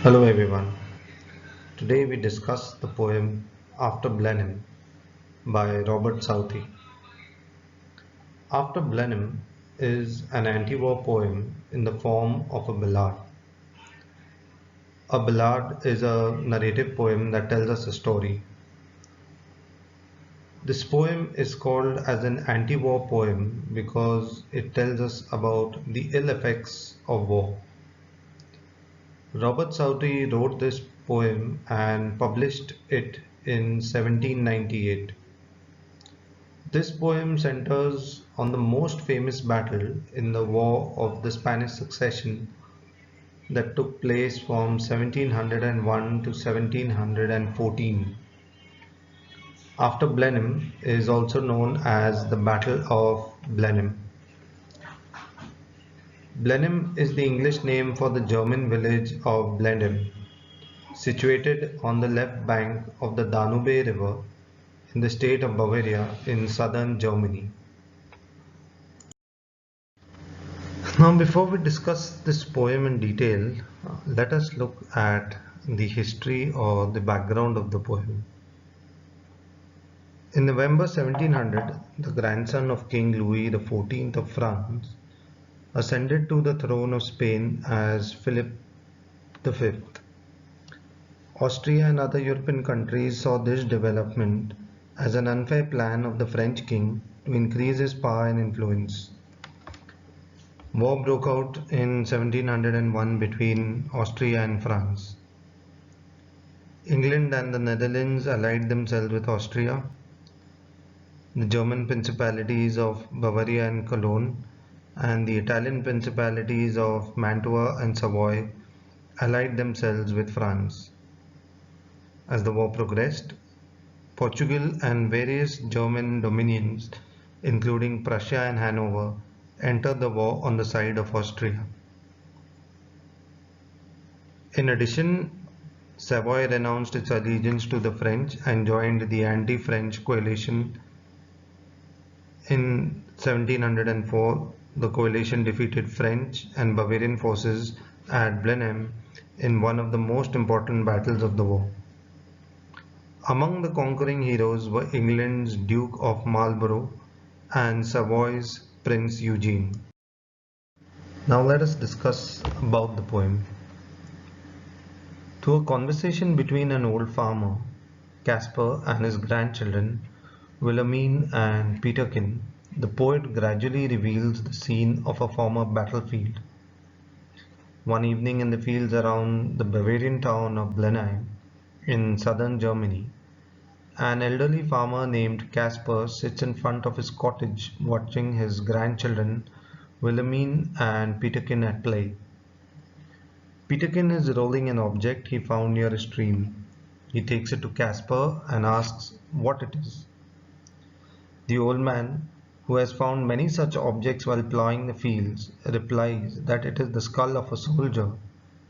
Hello everyone. Today we discuss the poem After Blenheim by Robert Southey. After Blenheim is an anti-war poem in the form of a ballad. A ballad is a narrative poem that tells us a story. This poem is called as an anti-war poem because it tells us about the ill effects of war. Robert Southey wrote this poem and published it in 1798. This poem centers on the most famous battle in the War of the Spanish Succession that took place from 1701 to 1714. After Blenheim is also known as the Battle of Blenheim. Blenheim is the English name for the German village of Blindheim, situated on the left bank of the Danube River in the state of Bavaria in southern Germany. Now, before we discuss this poem in detail, let us look at the history or the background of the poem. In November 1700, the grandson of King Louis XIV of France ascended to the throne of Spain as Philip V. Austria and other European countries saw this development as an unfair plan of the French king to increase his power and influence. War broke out in 1701 between Austria and France. England and the Netherlands allied themselves with Austria. The German principalities of Bavaria and Cologne and the Italian principalities of Mantua and Savoy allied themselves with France. As the war progressed, Portugal and various German dominions, including Prussia and Hanover, entered the war on the side of Austria. In addition, Savoy renounced its allegiance to the French and joined the anti-French coalition. In 1704, the coalition defeated French and Bavarian forces at Blenheim in one of the most important battles of the war. Among the conquering heroes were England's Duke of Marlborough and Savoy's Prince Eugene. Now let us discuss about the poem. Through a conversation between an old farmer, Caspar, and his grandchildren, Wilhelmine and Peterkin, the poet gradually reveals the scene of a former battlefield. One evening in the fields around the Bavarian town of Blenheim in southern Germany, an elderly farmer named Caspar sits in front of his cottage watching his grandchildren Wilhelmine and Peterkin at play. Peterkin is rolling an object he found near a stream. He takes it to Caspar and asks what it is. The old man, who has found many such objects while plowing the fields, replies that it is the skull of a soldier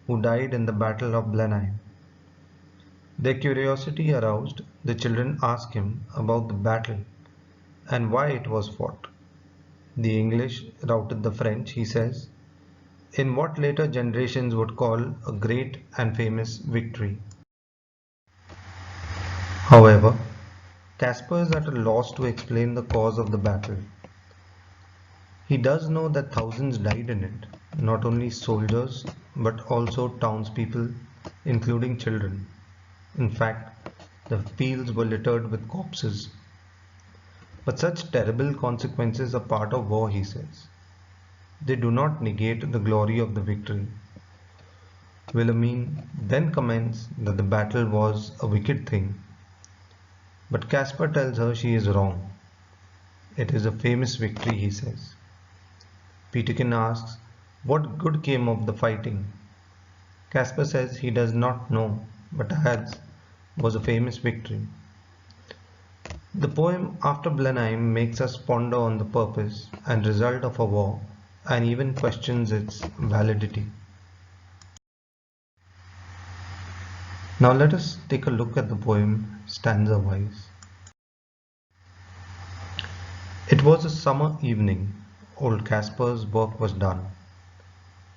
who died in the Battle of Blenheim. Their curiosity aroused, the children ask him about the battle and why it was fought. The English routed the French, he says, in what later generations would call a great and famous victory. However, Caspar is at a loss to explain the cause of the battle. He does know that thousands died in it, not only soldiers but also townspeople, including children. In fact, the fields were littered with corpses. But such terrible consequences are part of war, he says. They do not negate the glory of the victory. Wilhelmine then comments that the battle was a wicked thing. But Caspar tells her she is wrong. It is a famous victory, he says. Peterkin asks what good came of the fighting. Caspar says he does not know, but adds was a famous victory. The poem After Blenheim makes us ponder on the purpose and result of a war and even questions its validity. Now let us take a look at the poem stanza-wise. It was a summer evening. Old Caspar's work was done,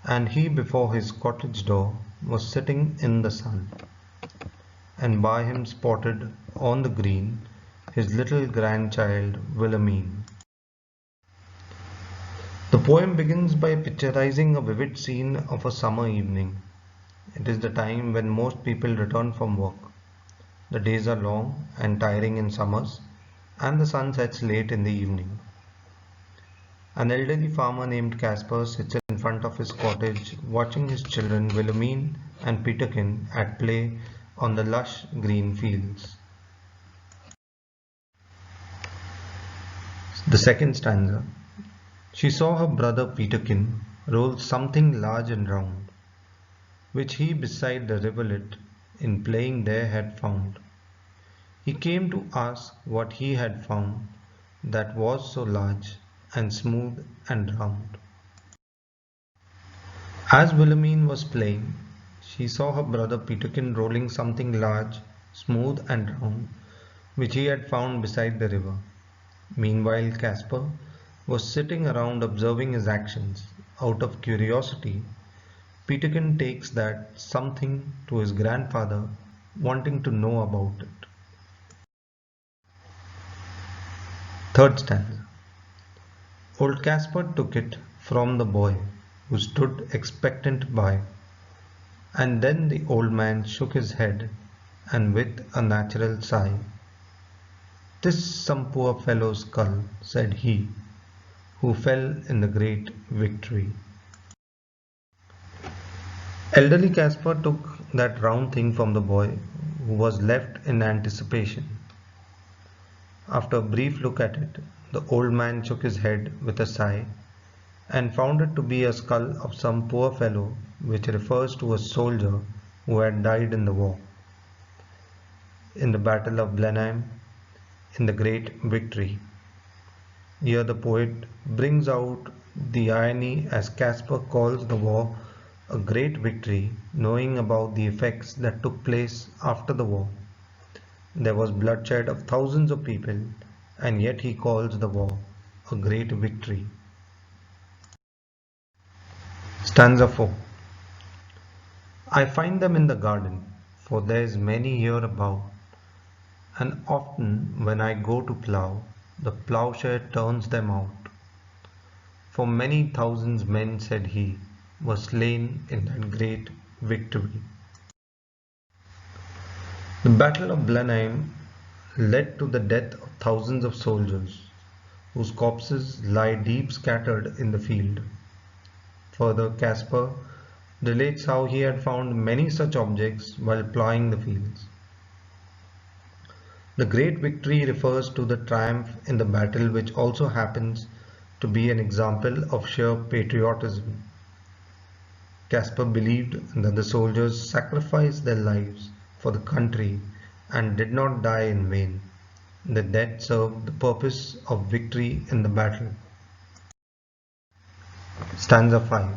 And he before his cottage door was sitting in the sun, and by him spotted on the green his little grandchild Wilhelmine. The poem begins by picturizing a vivid scene of a summer evening. It is the time when most people return from work. The days are long and tiring in summers, and the sun sets late in the evening. An elderly farmer named Caspar sits in front of his cottage watching his children Wilhelmine and Peterkin at play on the lush green fields. The second stanza. She saw her brother Peterkin roll something large and round, which he beside the rivulet in playing there had found. He came to ask what he had found that was so large and smooth and round. As Wilhelmine was playing, she saw her brother Peterkin rolling something large, smooth and round, which he had found beside the river. Meanwhile, Caspar was sitting around observing his actions. Out of curiosity, Peterkin takes that something to his grandfather, wanting to know about it. Third stanza. Old Caspar took it from the boy, who stood expectant by, and then the old man shook his head, and with a natural sigh, "'Tis some poor fellow's skull," said he, "who fell in the great victory." Elderly Caspar took that round thing from the boy, who was left in anticipation. After a brief look at it, the old man shook his head with a sigh, and found it to be a skull of some poor fellow, which refers to a soldier who had died in the war, in the Battle of Blenheim, in the great victory. Here the poet brings out the irony as Caspar calls the war a great victory, knowing about the effects that took place after the war. There was bloodshed of thousands of people, and yet he calls the war a great victory. Stanza 4. I find them in the garden, for there is many here about, and often when I go to plough, the ploughshare turns them out. For many thousands men, said he, were slain in that great victory. The Battle of Blenheim led to the death of thousands of soldiers, whose corpses lie deep scattered in the field. Further, Caspar relates how he had found many such objects while ploughing the fields. The great victory refers to the triumph in the battle, which also happens to be an example of sheer patriotism. Caspar believed that the soldiers sacrificed their lives for the country and did not die in vain. The death served the purpose of victory in the battle. Stanza 5.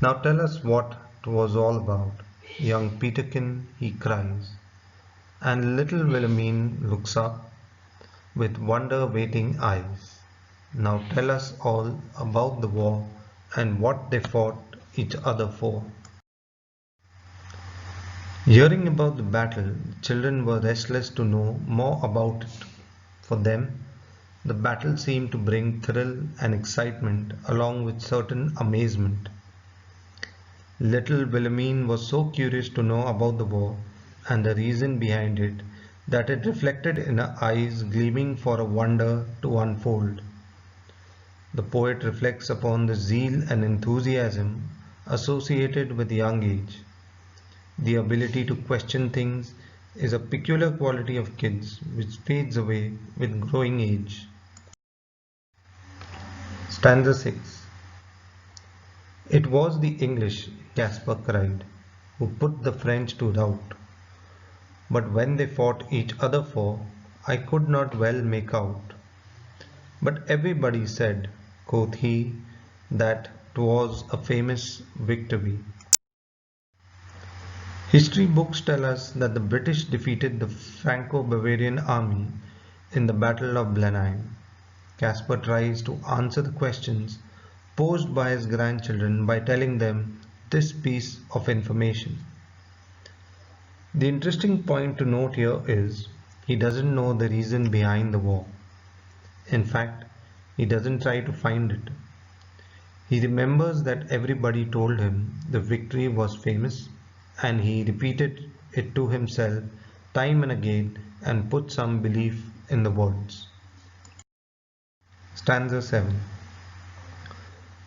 Now tell us what 'twas all about. Young Peterkin, he cries, and little Wilhelmine looks up with wonder-waiting eyes. Now tell us all about the war and what they fought each other for. Hearing about the battle, the children were restless to know more about it. For them, the battle seemed to bring thrill and excitement along with certain amazement. Little Wilhelmine was so curious to know about the war and the reason behind it that it reflected in her eyes gleaming for a wonder to unfold. The poet reflects upon the zeal and enthusiasm associated with young age. The ability to question things is a peculiar quality of kids which fades away with growing age. Stanza 6. It was the English, Caspar cried, who put the French to rout. But when they fought each other for, I could not well make out. But everybody said, quoth he, that 'twas a famous victory. History books tell us that the British defeated the Franco-Bavarian army in the Battle of Blenheim. Caspar tries to answer the questions posed by his grandchildren by telling them this piece of information. The interesting point to note here is he doesn't know the reason behind the war. In fact, he doesn't try to find it. He remembers that everybody told him the victory was famous, and he repeated it to himself time and again and put some belief in the words. Stanza 7.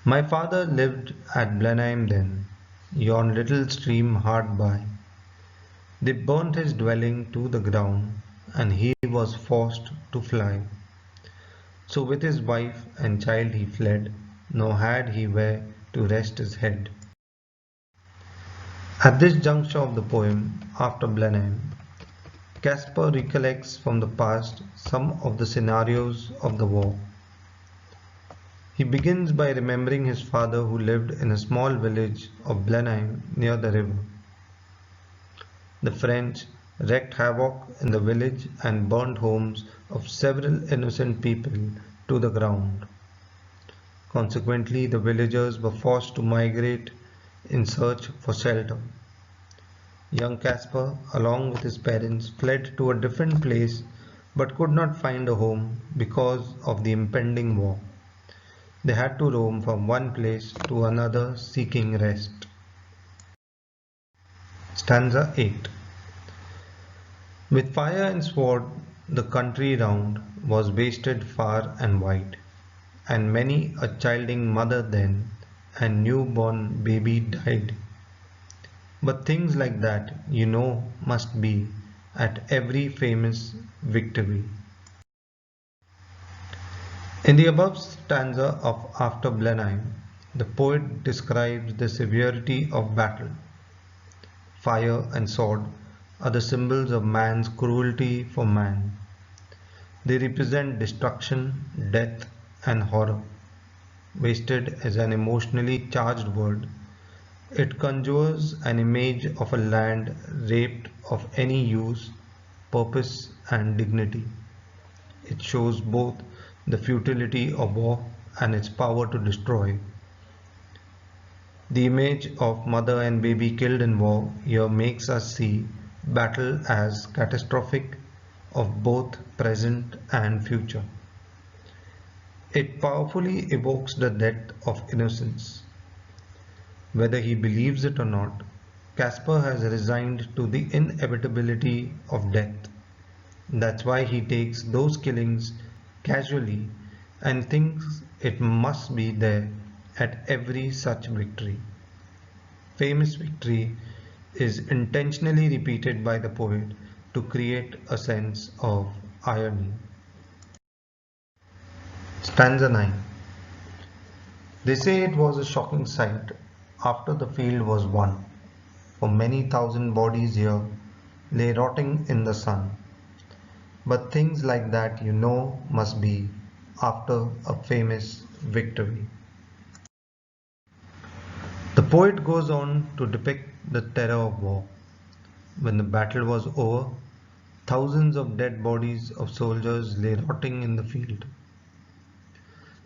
My father lived at Blenheim then, yon little stream hard by. They burnt his dwelling to the ground, and he was forced to fly. So with his wife and child he fled, nor had he where to rest his head. At this juncture of the poem, after Blenheim, Caspar recollects from the past some of the scenarios of the war. He begins by remembering his father who lived in a small village of Blenheim near the river. The French wreaked havoc in the village and burnt homes of several innocent people to the ground. Consequently, the villagers were forced to migrate in search for shelter. Young Caspar, along with his parents, fled to a different place but could not find a home because of the impending war. They had to roam from one place to another seeking rest. Stanza 8. With fire and sword the country round was wasted far and wide, and many a childing mother then and new-born baby died. But things like that, you know, must be at every famous victory. In the above stanza of After Blenheim, the poet describes the severity of battle. Fire and sword are the symbols of man's cruelty for man. They represent destruction, death, and horror. Wasted as an emotionally charged word, it conjures an image of a land raped of any use, purpose, and dignity. It shows both the futility of war and its power to destroy. The image of mother and baby killed in war here makes us see battle as catastrophic of both present and future. It powerfully evokes the death of innocence. Whether he believes it or not, Caspar has resigned to the inevitability of death. That's why he takes those killings casually and thinks it must be there at every such victory. Famous victory is intentionally repeated by the poet to create a sense of irony. Stanza 9. They say it was a shocking sight after the field was won, for many thousand bodies here lay rotting in the sun. But things like that, you know, must be after a famous victory. The poet goes on to depict the terror of war. When the battle was over, thousands of dead bodies of soldiers lay rotting in the field.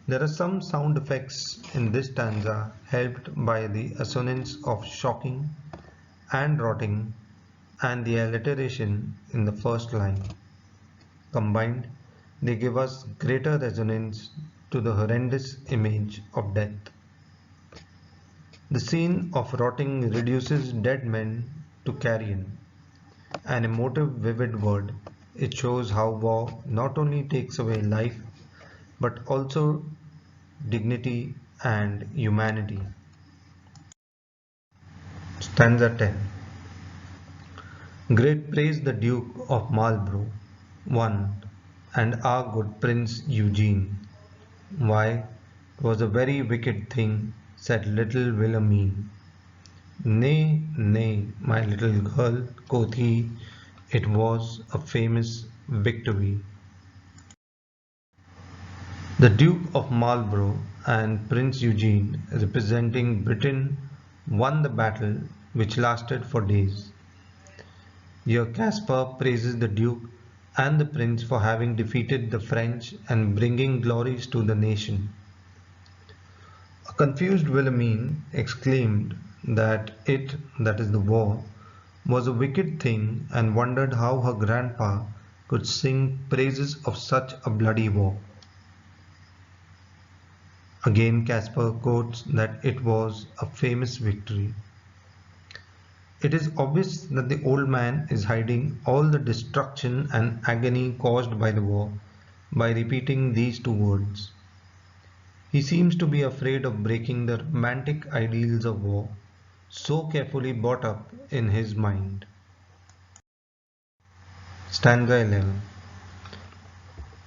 There are some sound effects in this stanza helped by the assonance of shocking and rotting and the alliteration in the first line. Combined, they give us greater resonance to the horrendous image of death. The scene of rotting reduces dead men to carrion, an emotive, vivid word. It shows how war not only takes away life, but also dignity and humanity. Stanza 10. Great praise the Duke of Marlborough, one, and our good Prince Eugene. Why, 'twas a very wicked thing, said little Wilhelmine. Nay, nay, my little girl, quoth he, it was a famous victory. The Duke of Marlborough and Prince Eugene, representing Britain, won the battle which lasted for days. Here Caspar praises the Duke and the Prince for having defeated the French and bringing glories to the nation. A Confused Wilhelmine exclaimed that it, that is the war, was a wicked thing and wondered how her grandpa could sing praises of such a bloody war. Again Caspar quotes that it was a famous victory. It is obvious that the old man is hiding all the destruction and agony caused by the war by repeating these two words. He seems to be afraid of breaking the romantic ideals of war, so carefully brought up in his mind. Stanza 11.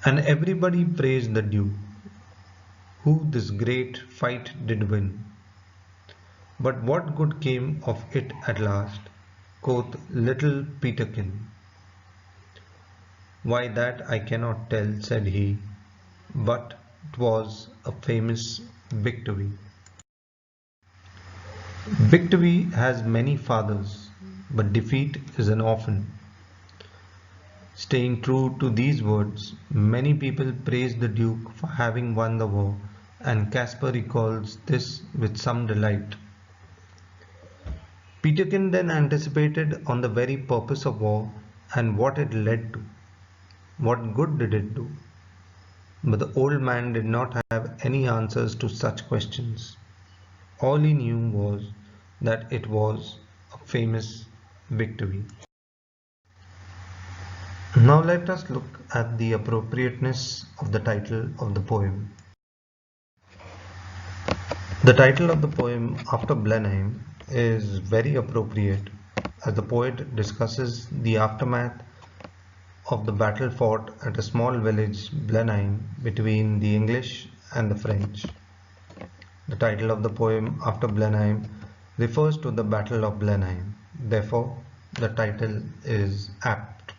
And everybody praised the Duke, who this great fight did win. But what good came of it at last, quoth little Peterkin. Why that I cannot tell, said he, but 'twas a famous victory. Victory has many fathers, but defeat is an orphan. Staying true to these words, many people praise the Duke for having won the war, and Caspar recalls this with some delight. Peterkin then anticipated on the very purpose of war and what it led to. What good did it do? But the old man did not have any answers to such questions. All he knew was that it was a famous victory. Now let us look at the appropriateness of the title of the poem. The title of the poem After Blenheim is very appropriate as the poet discusses the aftermath of the battle fought at a small village Blenheim between the English and the French. The title of the poem After Blenheim refers to the Battle of Blenheim. Therefore, the title is apt.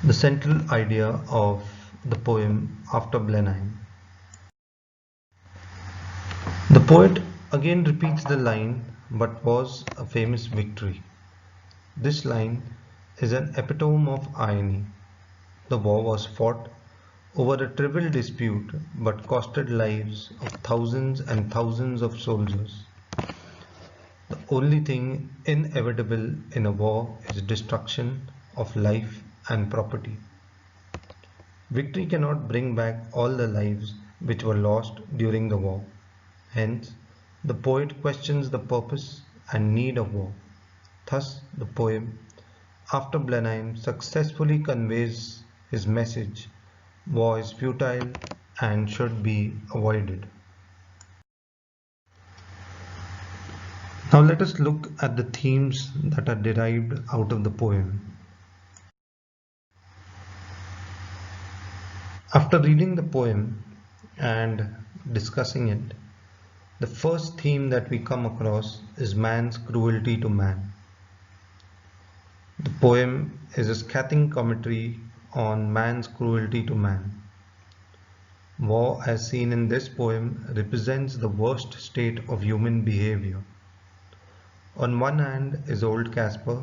The central idea of the poem After Blenheim. The poet again repeats the line, but was a famous victory. This line is an epitome of irony. The war was fought over a trivial dispute but costed lives of thousands and thousands of soldiers. The only thing inevitable in a war is destruction of life and property. Victory cannot bring back all the lives which were lost during the war. Hence, the poet questions the purpose and need of war. Thus, the poem After Blenheim successfully conveys his message: war is futile and should be avoided. Now let us look at the themes that are derived out of the poem. After reading the poem and discussing it, the first theme that we come across is man's cruelty to man. The poem is a scathing commentary on man's cruelty to man. War, as seen in this poem, represents the worst state of human behavior. On one hand is old Caspar,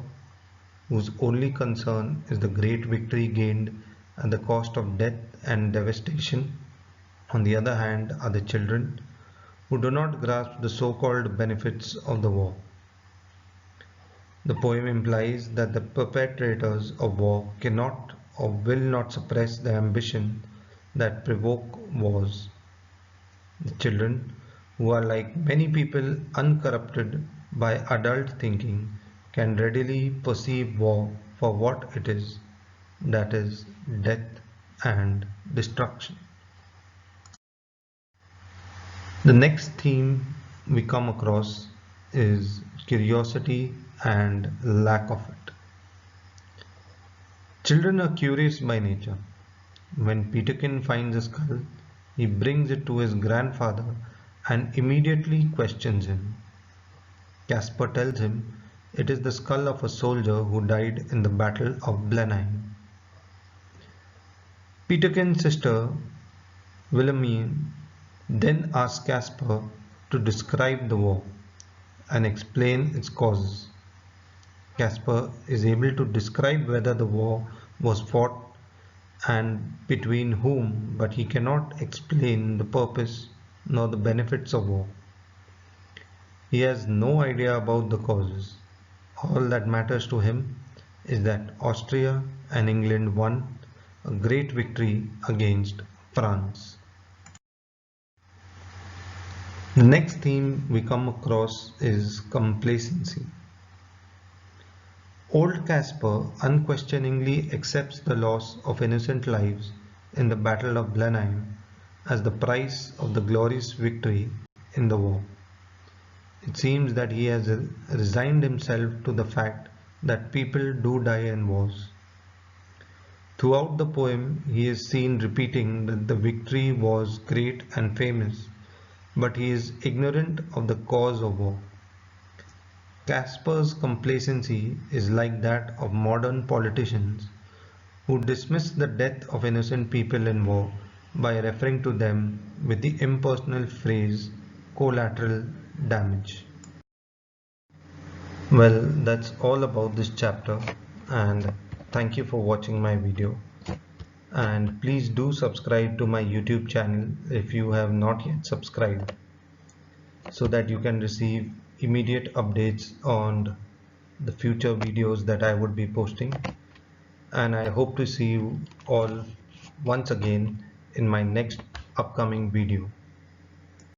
whose only concern is the great victory gained at the cost of death and devastation. On the other hand are the children, who do not grasp the so-called benefits of the war. The poem implies that the perpetrators of war cannot or will not suppress the ambition that provoke wars. The children, who are like many people uncorrupted by adult thinking, can readily perceive war for what it is, that is, death and destruction. The next theme we come across is curiosity and lack of it. Children are curious by nature. When Peterkin finds a skull, he brings it to his grandfather and immediately questions him. Caspar tells him it is the skull of a soldier who died in the Battle of Blenheim. Peterkin's sister Wilhelmine then asks Caspar to describe the war and explain its causes. Caspar is able to describe whether the war was fought and between whom, but he cannot explain the purpose nor the benefits of war. He has no idea about the causes. All that matters to him is that Austria and England won a great victory against France. The next theme we come across is complacency. Old Caspar unquestioningly accepts the loss of innocent lives in the Battle of Blenheim as the price of the glorious victory in the war. It seems that he has resigned himself to the fact that people do die in wars. Throughout the poem, he is seen repeating that the victory was great and famous, but he is ignorant of the cause of war. Caspar's complacency is like that of modern politicians who dismiss the death of innocent people in war by referring to them with the impersonal phrase collateral damage. Well, that's all about this chapter, and thank you for watching my video. And please do subscribe to my YouTube channel if you have not yet subscribed, so that you can receive immediate updates on the future videos that I would be posting. And I hope to see you all once again in my next upcoming video.